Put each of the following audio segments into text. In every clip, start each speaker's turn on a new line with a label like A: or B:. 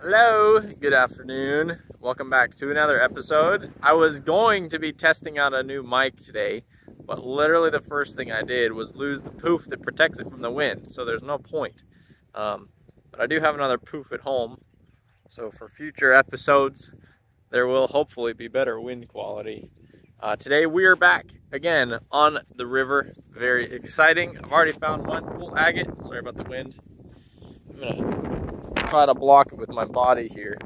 A: Hello, good afternoon. Welcome back to another episode. I was going to be testing out a new mic today, but literally the first thing I did was lose the poof that protects it from the wind, so there's no point. But I do have another poof at home, so for future episodes, there will hopefully be better wind quality. Today we are back again on the river. Very exciting. I've already found one cool agate. Sorry about the wind. I'm gonna try to block it with my body here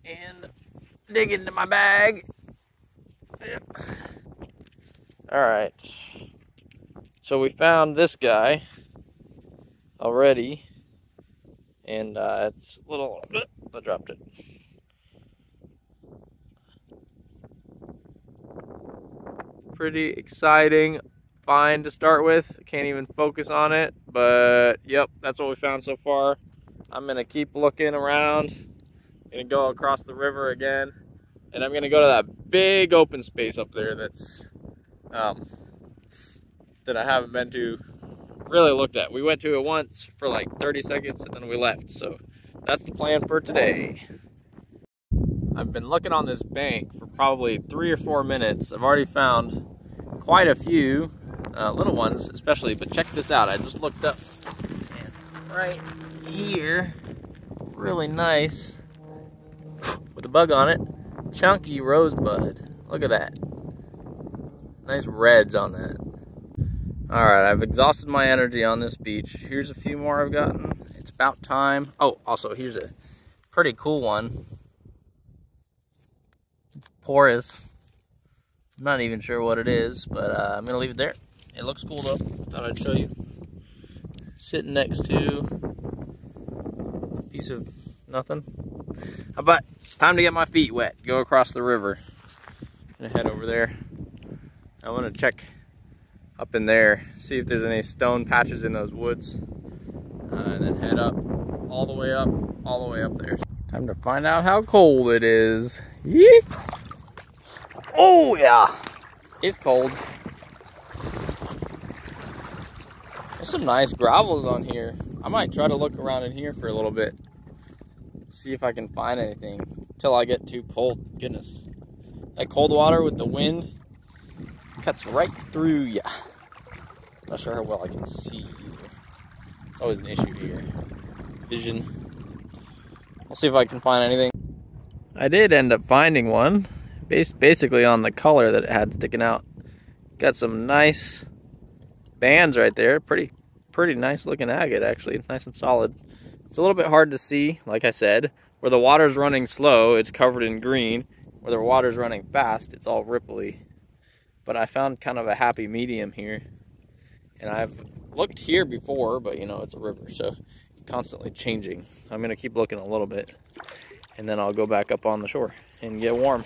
A: and dig into my bag. Alright, so we found this guy already, and it's a little, I dropped it. Pretty exciting find to start with. Can't even focus on it, but yep, that's what we found so far. I'm gonna keep looking around. Gonna go across the river again, and I'm gonna go to that big open space up there that's that I haven't been to, really looked at. We went to it once for like 30 seconds and then we left, so that's the plan for today. I've been looking on this bank for probably 3 or 4 minutes. I've already found quite a few little ones especially, but check this out. I just looked up, and right here, really nice, with a bug on it, chunky rosebud. Look at that. Nice reds on that. Alright, I've exhausted my energy on this beach. Here's a few more I've gotten. It's about time. Oh, also, here's a pretty cool one. It's porous. I'm not even sure what it is, but I'm going to leave it there. It looks cool though. Thought I'd show you. Sitting next to a piece of nothing. But time to get my feet wet. Go across the river. I'm going to head over there. I want to check up in there, see if there's any stone patches in those woods, and then head up, all the way up there. Time to find out how cold it is. Yee! Oh yeah, it's cold. There's some nice gravels on here. I might try to look around in here for a little bit, see if I can find anything until I get too cold. Goodness, that cold water with the wind cuts right through ya. Not sure how well I can see either. It's always an issue here. Vision. I'll see if I can find anything. I did end up finding one, based basically on the color that it had sticking out. Got some nice bands right there. Pretty nice looking agate, actually. Nice and solid. It's a little bit hard to see, like I said. Where the water's running slow, it's covered in green. Where the water's running fast, it's all ripply. But I found kind of a happy medium here. And I've looked here before, but you know, it's a river, so it's constantly changing. I'm gonna keep looking a little bit, and then I'll go back up on the shore and get warm.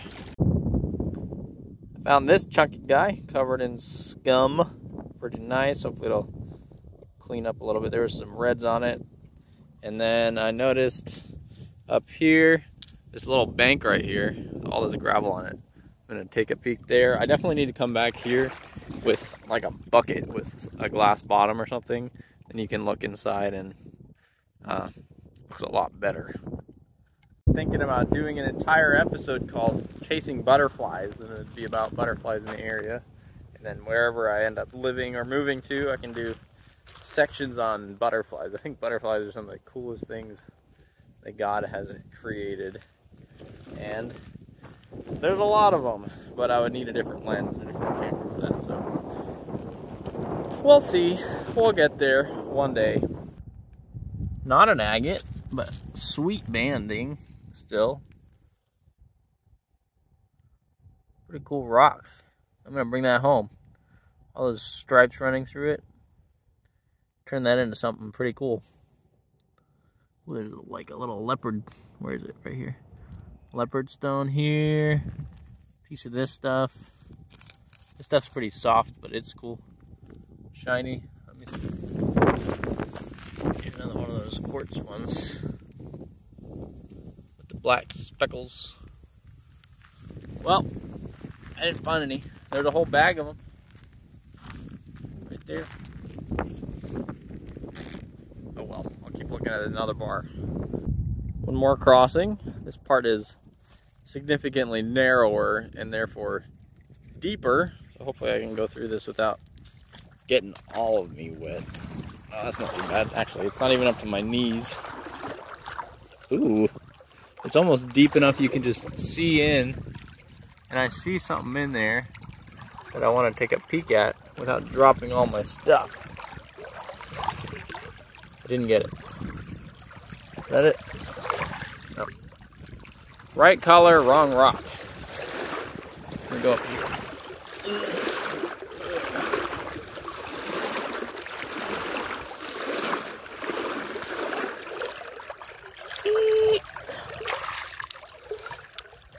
A: I found this chunky guy covered in scum. Pretty nice. Hopefully it'll clean up a little bit. There was some reds on it. And then I noticed up here, this little bank right here, all this gravel on it. I'm gonna take a peek there. I definitely need to come back here with like a bucket with a glass bottom or something, and you can look inside, and looks a lot better. Thinking about doing an entire episode called Chasing Butterflies, and it'd be about butterflies in the area, and then wherever I end up living or moving to, I can do sections on butterflies. I think butterflies are some of the coolest things that God has created, and there's a lot of them, but I would need a different lens and a different camera for that, so we'll see. We'll get there one day. Not an agate, but sweet banding still. Pretty cool rock. I'm gonna bring that home. All those stripes running through it. Turn that into something pretty cool. Ooh, there's like a little leopard. Where is it? Right here. Leopard stone here. Piece of this stuff. This stuff's pretty soft, but it's cool. Shiny. Let me see. Get another one of those quartz ones with the black speckles. Well, I didn't find any. There's a whole bag of them right there. Oh well, I'll keep looking. looking at another bar. One more crossing. This part is significantly narrower and therefore deeper. So hopefully I can go through this without getting all of me wet. Oh, that's not too bad. Actually, it's not even up to my knees. Ooh, it's almost deep enough you can just see in. And I see something in there that I want to take a peek at without dropping all my stuff. I didn't get it. Is that it? No. Right color, wrong rock. Let me go up here.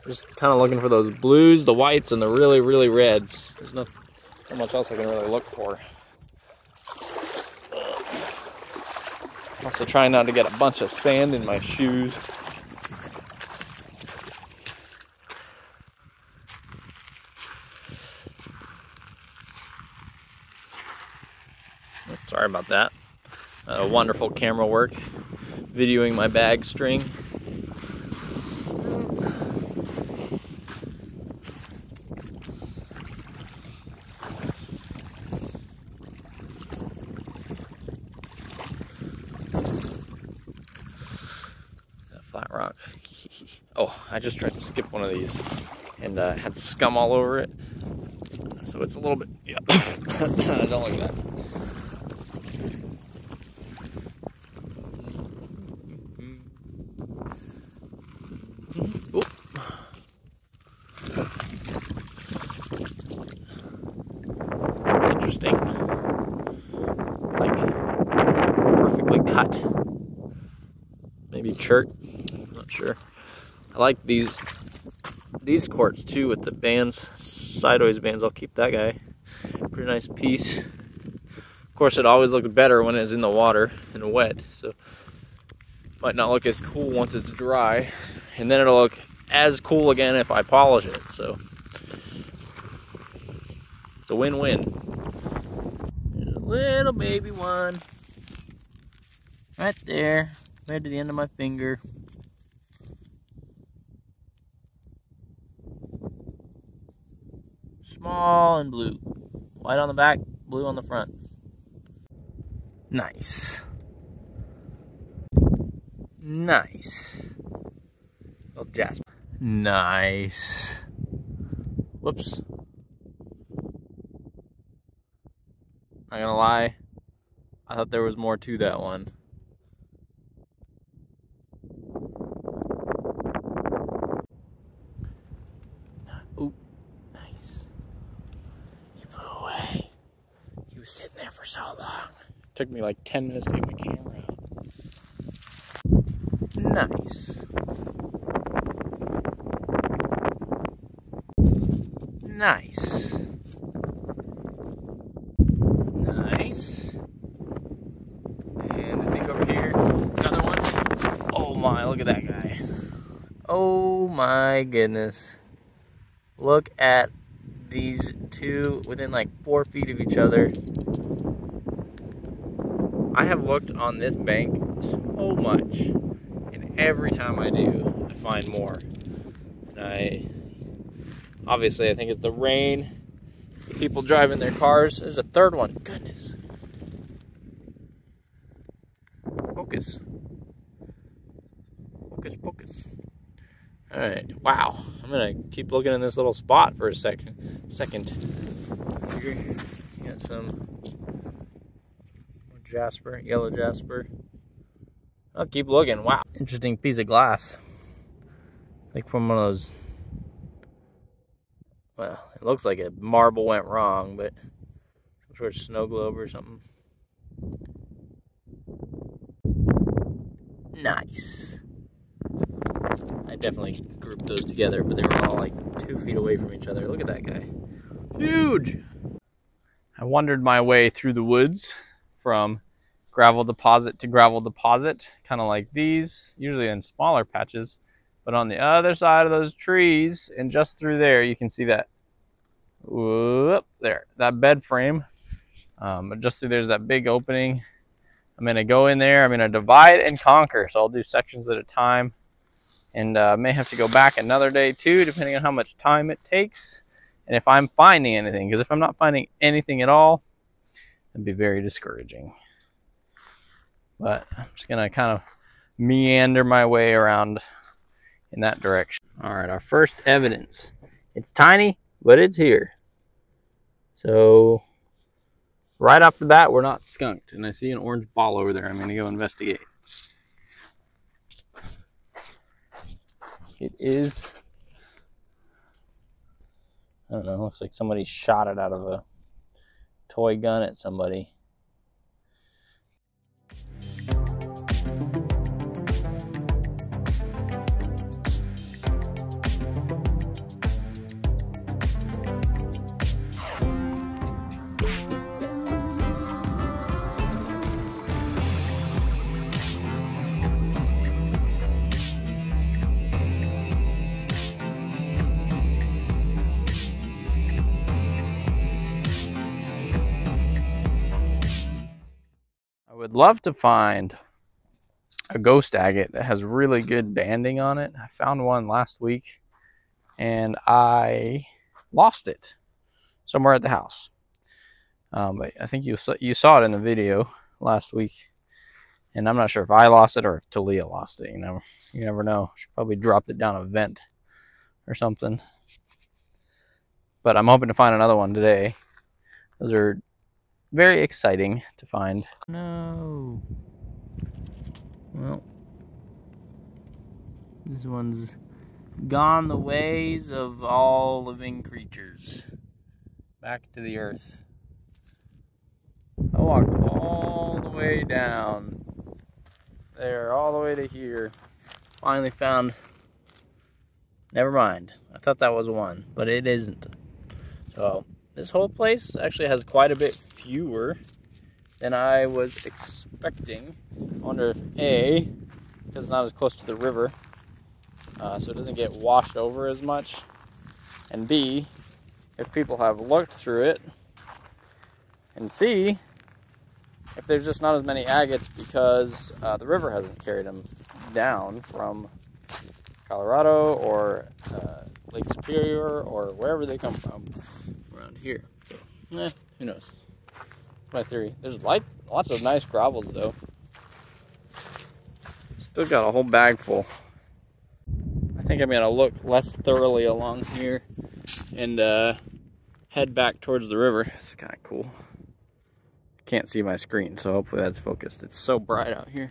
A: Just kind of looking for those blues, the whites, and the really, really reds. There's not much else I can really look for. Also trying not to get a bunch of sand in my shoes. Sorry about that. Wonderful camera work, videoing my bag string. Flat rock. Oh, I just tried to skip one of these and had scum all over it. So it's a little bit, yeah. I don't like that. Oh. Interesting. Like perfectly cut. Maybe chert. Not sure. I like these quartz too with the bands, sideways bands. I'll keep that guy. Pretty nice piece. Of course, it always looks better when it's in the water and wet, so might not look as cool once it's dry, and then it'll look as cool again if I polish it. So it's a win-win. There's a little baby one right there, right to the end of my finger. Small and blue. White on the back, blue on the front. Nice. Nice. Oh, Jasper. Nice. Whoops. Not gonna lie, I thought there was more to that one. Ooh, nice. He flew away. He was sitting there for so long. It took me like 10 minutes to get my camera out. Nice. Nice. Nice. And I think over here, another one. Oh my, look at that guy. Oh my goodness. Look at these two within like 4 feet of each other. I have looked on this bank so much, and every time I do, I find more. And obviously I think it's the rain, the people driving their cars. There's a third one. Goodness. Focus. Focus, focus. All right, wow. I'm gonna keep looking in this little spot for a second. Here, you got some more jasper, yellow jasper. I'll keep looking. Wow, interesting piece of glass. Like from one of those, well, it looks like a marble went wrong, but some sort of snow globe or something. Nice. I definitely grouped those together, but they were all like 2 feet away from each other. Look at that guy. Huge! I wandered my way through the woods from gravel deposit to gravel deposit, kind of like these, usually in smaller patches. But on the other side of those trees, and just through there, you can see that, whoop, there, that bed frame. But just through there's that big opening. I'm going to go in there. I'm going to divide and conquer. So I'll do sections at a time. And may have to go back another day too, depending on how much time it takes. And if I'm finding anything. Because if I'm not finding anything at all, it'd be very discouraging. But I'm just going to kind of meander my way around in that direction. All right, our first evidence. It's tiny, but it's here. So right off the bat, we're not skunked. And I see an orange ball over there. I'm going to go investigate. It is, I don't know, looks like somebody shot it out of a toy gun at somebody. Would love to find a ghost agate that has really good banding on it. I found one last week and I lost it somewhere at the house. But I think you saw it in the video last week, and I'm not sure if I lost it or if Talia lost it. You never know. She probably dropped it down a vent or something. But I'm hoping to find another one today. Those are very exciting to find. No. Well, this one's gone the ways of all living creatures. Back to the earth. I walked all the way down there, all the way to here. Finally found, never mind. I thought that was one, but it isn't. So this whole place actually has quite a bit fewer than I was expecting. I wonder if A, because it's not as close to the river, so it doesn't get washed over as much, and B, if people have looked through it, and C, if there's just not as many agates because the river hasn't carried them down from Colorado or Lake Superior or wherever they come from around here. So, who knows? That's my theory. There's lots of nice gravels though. Still got a whole bag full. I think I'm gonna look less thoroughly along here and head back towards the river. It's kind of cool. Can't see my screen, so hopefully that's focused. It's so bright out here.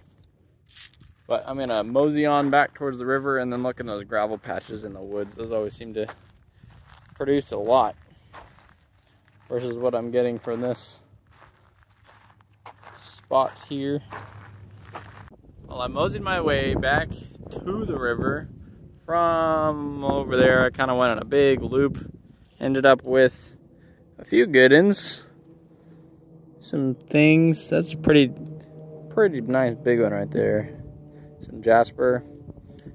A: But I'm gonna mosey on back towards the river and then look in those gravel patches in the woods. Those always seem to produce a lot versus what I'm getting from this spot here. Well, I moseyed my way back to the river from over there. I kind of went on a big loop, ended up with a few good ones. Some things. That's a pretty nice big one right there. Some jasper,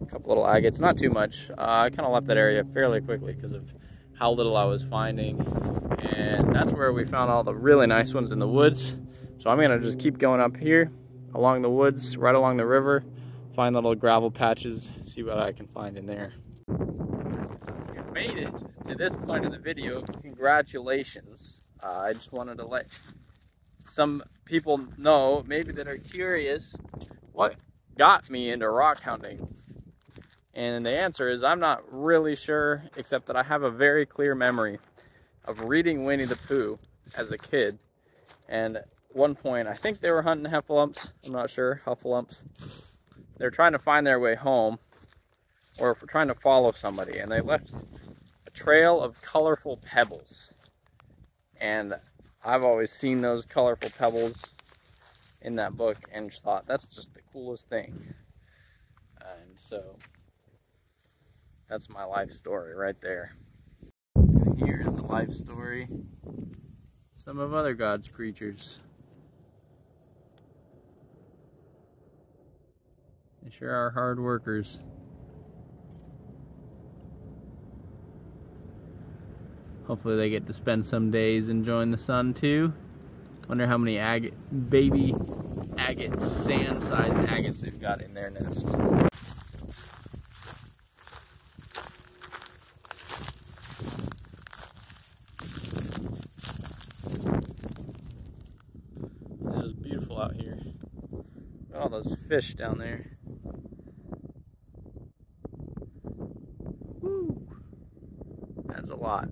A: a couple little agates, not too much. I kind of left that area fairly quickly because of how little I was finding, and that's where we found all the really nice ones in the woods. So I'm gonna just keep going up here along the woods, right along the river, find little gravel patches, see what I can find in there. If you've made it to this point of the video, congratulations. I just wanted to let some people know, maybe that are curious, what got me into rock hunting. And the answer is I'm not really sure, except that I have a very clear memory of reading Winnie the Pooh as a kid. And at one point, I think they were hunting heffalumps. I'm not sure, heffalumps. They're trying to find their way home, or trying to follow somebody, and they left a trail of colorful pebbles. And I've always seen those colorful pebbles in that book and thought that's just the coolest thing. And so that's my life story right there. And here is the life story of some of other God's creatures. They sure are hard workers. Hopefully they get to spend some days enjoying the sun too. Wonder how many baby agates, sand-sized agates they've got in their nest. It's just beautiful out here. Look at all those fish down there. Woo! That's a lot.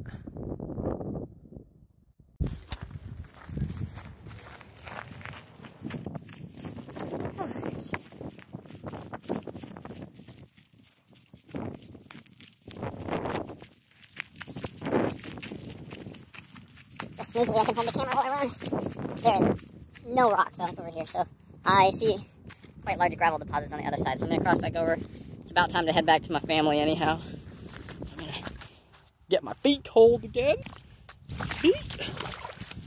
B: So smoothly I can hold the camera all around. There is no rocks over here, so I see quite large gravel deposits on the other side. So I'm going to cross back over. It's about time to head back to my family anyhow. I'm going to
A: Get my feet cold again.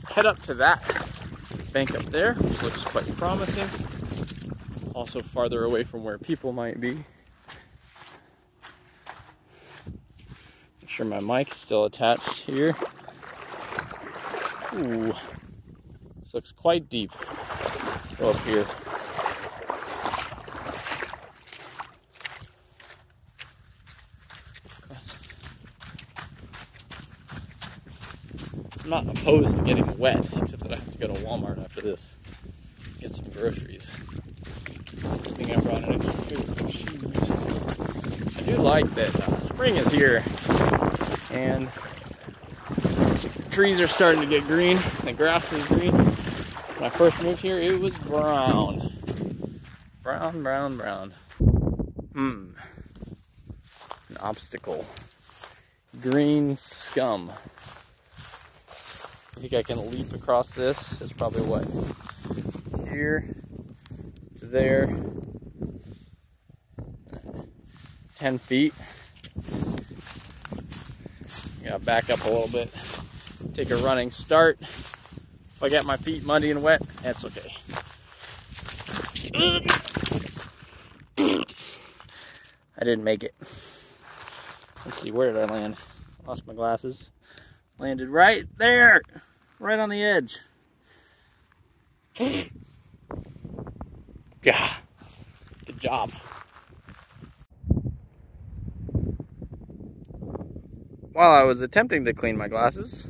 A: Head up to that bank up there, which looks quite promising. Also farther away from where people might be. Make sure my mic is still attached here. Ooh, this looks quite deep. Go up here. I'm not opposed to getting wet, except that I have to go to Walmart after this. Get some groceries. I think I brought an extra pair of shoes. I do like that spring is here, and trees are starting to get green. The grass is green. When I first moved here, it was brown. Brown, brown, brown. An obstacle. Green scum. I think I can leap across this. It's probably what? Here to there. 10 feet. Gotta back up a little bit. Take a running start. If I get my feet muddy and wet, that's okay. I didn't make it. Let's see, where did I land? Lost my glasses. Landed right there, right on the edge. Yeah, good job. While I was attempting to clean my glasses,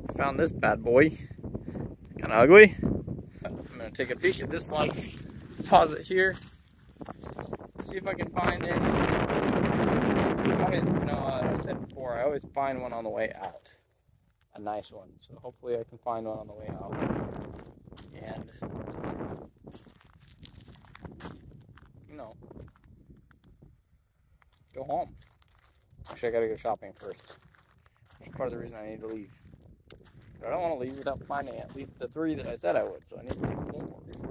A: I found this bad boy. Kind of ugly. I'm gonna take a peek at this one. Pause it here. See if I can find it. Always, I said before, I always find one on the way out. A nice one. So hopefully I can find one on the way out. And, go home. Actually, I gotta go shopping first. That's part of the reason I need to leave. But I don't want to leave without finding at least the 3 that I said I would, so I need to take more. They're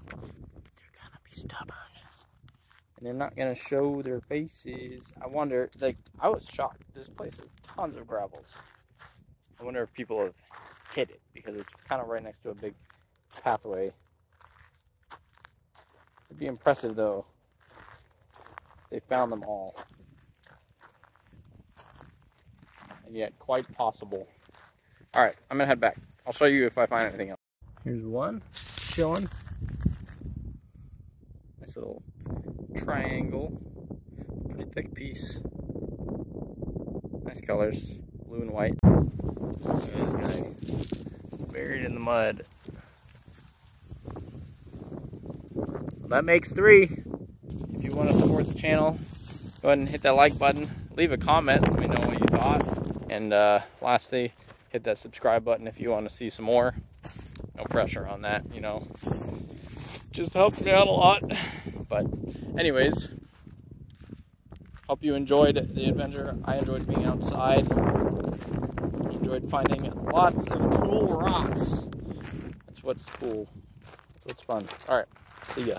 A: gonna be stubborn. And they're not gonna show their faces. I wonder, I was shocked. This place has tons of gravels. I wonder if people have hit it, because it's kind of right next to a big pathway. It'd be impressive though. They found them all. And yet quite possible. Alright, I'm gonna head back. I'll show you if I find anything else. Here's one, chilling. Nice little triangle. Pretty thick piece. Nice colors, blue and white. Look at this guy. Buried in the mud. Well, that makes 3. If you want to support the channel, go ahead and hit that like button. Leave a comment, let me know what you thought. And lastly, hit that subscribe button if you want to see some more. No pressure on that, Just helps me out a lot. But anyways, hope you enjoyed the adventure. I enjoyed being outside. I enjoyed finding lots of cool rocks. That's what's cool. That's what's fun. All right, see ya.